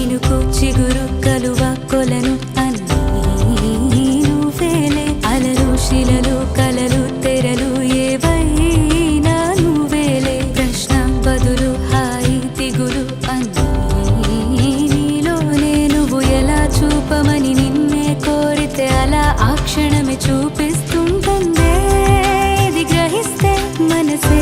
చినుకు చిగురు కలువ కొలను అన్నీ నువ్వేలే అలలు శిలలు కలలు తెరలు ఏవైనా నువ్వేలే ప్రశ్న బదులు హాయి దిగులు అన్నీ నీలోనే నువ్వు ఎలా చూపమని నిన్నే కోరితే అలా ఆ క్షణమే చూపిస్తుంటుందే ఇది గ్రహిస్తే మనసే